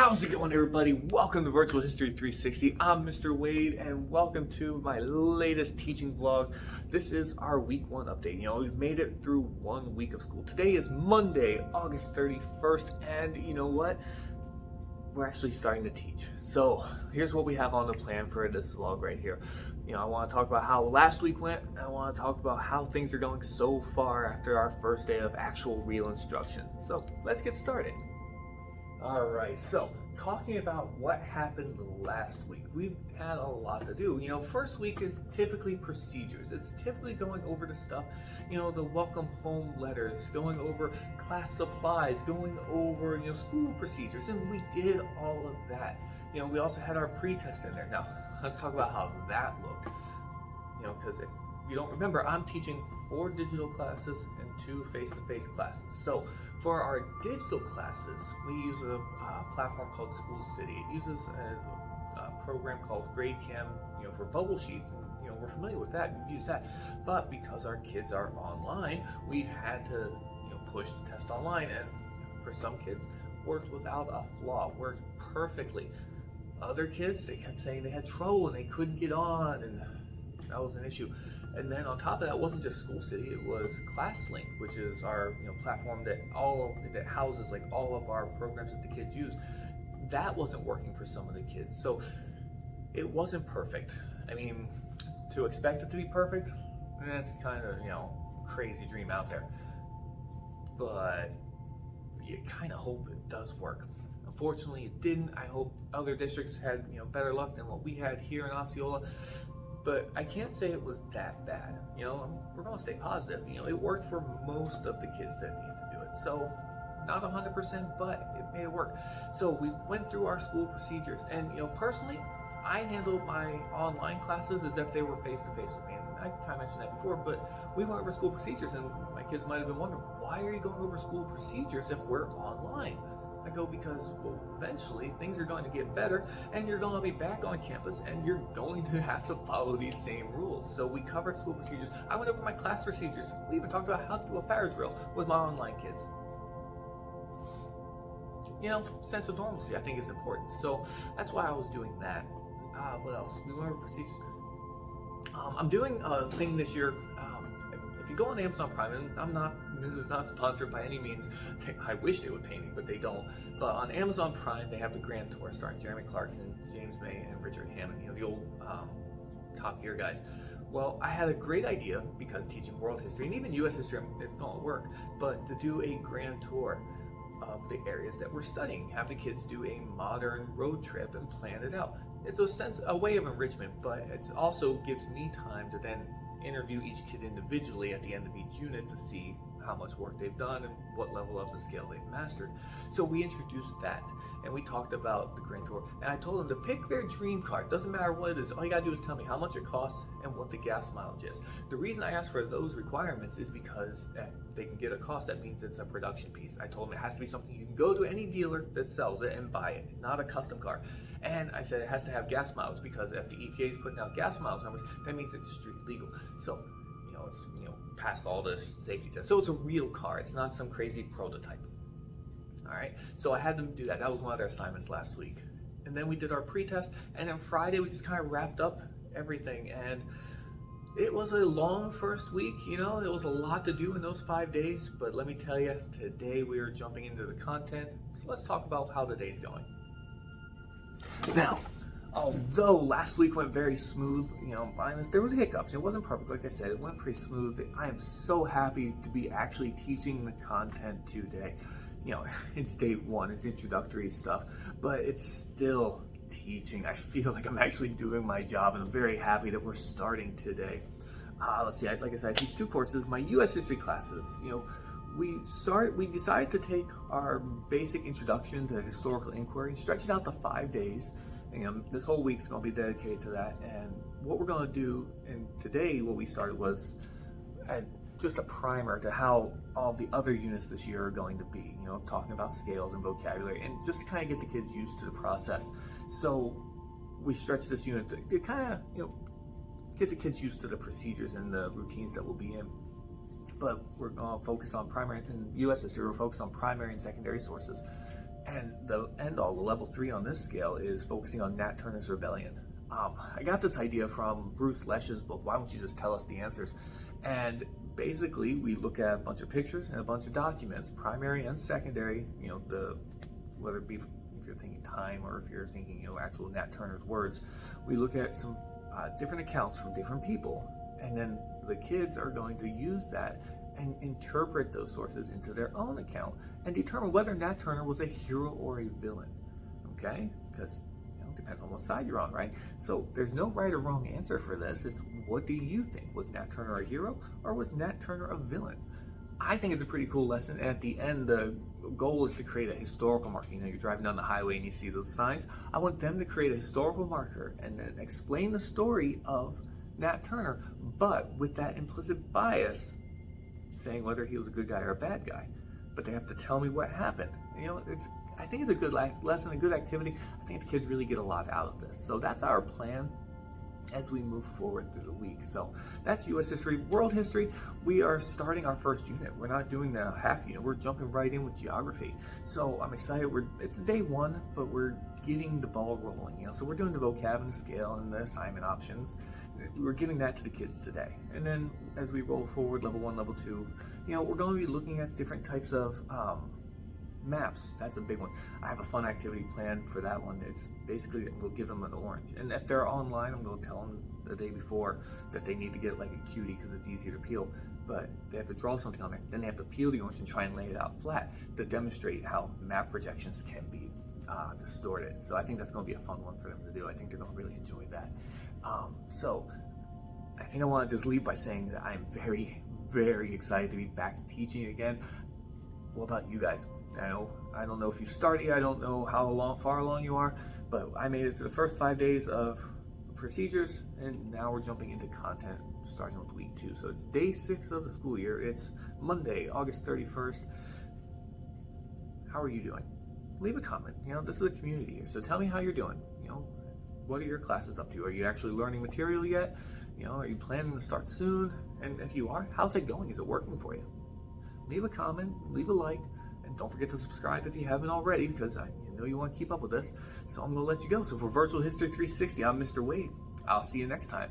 How's it going, everybody? Welcome to Virtual History 360. I'm Mr. Wade, and welcome to my latest teaching vlog. This is our week 1 update. We've made it through 1 week of school. Today is Monday, August 31st, and you know what? We're actually starting to teach. So here's what we have on the plan for this vlog right here. I want to talk about how last week went, and I want to talk about how things are going so far after our first day of actual real instruction. So let's get started. All right, so talking about what happened last week, we've had a lot to do. First week is typically procedures. It's typically going over the stuff, the welcome home letters, going over class supplies, going over, school procedures, and we did all of that. We also had our pre-test in there. Now, let's talk about how that looked. Because if you don't remember, I'm teaching 4 digital classes and 2 face-to-face classes. So for our digital classes, we use a platform called School City. It uses a program called GradeCam, for bubble sheets, and we're familiar with that. We use that, but because our kids are online, we've had to push the test online, and for some kids, worked without a flaw, worked perfectly. Other kids, they kept saying they had trouble and they couldn't get on, and that was an issue. And then on top of that, it wasn't just School City, it was ClassLink, which is our platform that houses like all of our programs that the kids use. That wasn't working for some of the kids. So it wasn't perfect. I mean, to expect it to be perfect, that's kind of, crazy dream out there. But you kind of hope it does work. Unfortunately, it didn't. I hope other districts had, better luck than what we had here in Osceola. But I can't say it was that bad. We're gonna stay positive. It worked for most of the kids that needed to do it. So not 100%, but it made it work. So we went through our school procedures, and personally, I handled my online classes as if they were face-to-face with me. And I kind of mentioned that before, but we went over school procedures, and my kids might have been wondering, why are you going over school procedures if we're online? I go, because, well, eventually things are going to get better and you're going to be back on campus and you're going to have to follow these same rules. So we covered school procedures. I went over my class procedures. We even talked about how to do a fire drill with my online kids. Sense of normalcy I think is important. So that's why I was doing that. What else? We went over procedures. I'm doing a thing this year. If you go on Amazon Prime, and this is not sponsored by any means. I wish they would pay me, but they don't. But on Amazon Prime, they have the Grand Tour starring Jeremy Clarkson, James May, and Richard Hammond, the old Top Gear guys. Well, I had a great idea, because teaching world history and even U.S. history, it's going to work, but to do a grand tour of the areas that we're studying. Have the kids do a modern road trip and plan it out. It's a way of enrichment, but it also gives me time to then interview each kid individually at the end of each unit to see how much work they've done and what level of the scale they've mastered. So we introduced that, and we talked about the Grand Tour, and I told them to pick their dream car. It doesn't matter what it is. All you gotta do is tell me how much it costs and what the gas mileage is. The reason I asked for those requirements is because they can get a cost. That means it's a production piece. I told them it has to be something you can go to any dealer that sells it and buy it, not a custom car. And I said it has to have gas mileage, because if the EPA is putting out gas mileage numbers, that means it's street legal. So, it's past all the safety tests. So it's a real car. It's not some crazy prototype. All right. So I had them do that. That was one of their assignments last week. And then we did our pre-test, and then Friday we just kind of wrapped up everything. And it was a long first week. There was a lot to do in those 5 days. But let me tell you, today we are jumping into the content. So let's talk about how the day's going. Now, although last week went very smooth, there was hiccups. It wasn't perfect, like I said. It went pretty smooth. I am so happy to be actually teaching the content today. It's day 1, it's introductory stuff, but it's still teaching. I feel like I'm actually doing my job, and I'm very happy that we're starting today. Let's see, like I said, I teach 2 courses. My U.S. history classes, we decided to take our basic introduction to historical inquiry, stretch it out to 5 days. This whole week's going to be dedicated to that. And what we're going to do, and today what we started was just a primer to how all the other units this year are going to be, talking about scales and vocabulary, and just to kind of get the kids used to the process. So we stretched this unit to kind of, get the kids used to the procedures and the routines that we'll be in. But we're going to focus on primary, in U.S. history, we're focused on primary and secondary sources. And the end all, the level 3 on this scale, is focusing on Nat Turner's Rebellion. I got this idea from Bruce Lesch's book, Why Don't You Just Tell Us the Answers? And basically, we look at a bunch of pictures and a bunch of documents, primary and secondary, whether it be if you're thinking time or if you're thinking, actual Nat Turner's words. We look at some different accounts from different people, and then the kids are going to use that and interpret those sources into their own account and determine whether Nat Turner was a hero or a villain. Okay? Because it depends on what side you're on, right? So there's no right or wrong answer for this. It's, what do you think? Was Nat Turner a hero or was Nat Turner a villain? I think it's a pretty cool lesson. And at the end, the goal is to create a historical marker. You're driving down the highway and you see those signs. I want them to create a historical marker and then explain the story of Nat Turner, but with that implicit bias, saying whether he was a good guy or a bad guy. But they have to tell me what happened. I think it's a good lesson, a good activity. I think the kids really get a lot out of this. So that's our plan as we move forward through the week. So that's U.S. history. World history, we are starting our first unit. We're not doing the half unit. We're jumping right in with geography. So I'm excited. It's day 1, but we're getting the ball rolling. So we're doing the vocab and the scale and the assignment options. We're giving that to the kids today. And then as we roll forward, level 1, level 2, we're going to be looking at different types of maps. That's a big one. I have a fun activity planned for that one. It's basically, we'll give them an orange. And if they're online, I'm going to tell them the day before that they need to get like a cutie because it's easier to peel. But they have to draw something on it. Then they have to peel the orange and try and lay it out flat to demonstrate how map projections can be distorted. So I think that's going to be a fun one for them to do. I think they're going to really enjoy that. So I think I want to just leave by saying that I'm very, very excited to be back teaching again. What about you guys? I don't know if you started yet. I don't know how far along you are, but I made it to the first 5 days of procedures, and now we're jumping into content starting with week 2. So it's day 6 of the school year. It's Monday, August 31st. How are you doing? Leave a comment. This is a community here, so tell me how you're doing. What are your classes up to? Are you actually learning material yet? Are you planning to start soon? And if you are, how's it going? Is it working for you? Leave a comment, leave a like, and don't forget to subscribe if you haven't already, because I know you want to keep up with this. So I'm going to let you go. So for Virtual History 360, I'm Mr. Wade. I'll see you next time.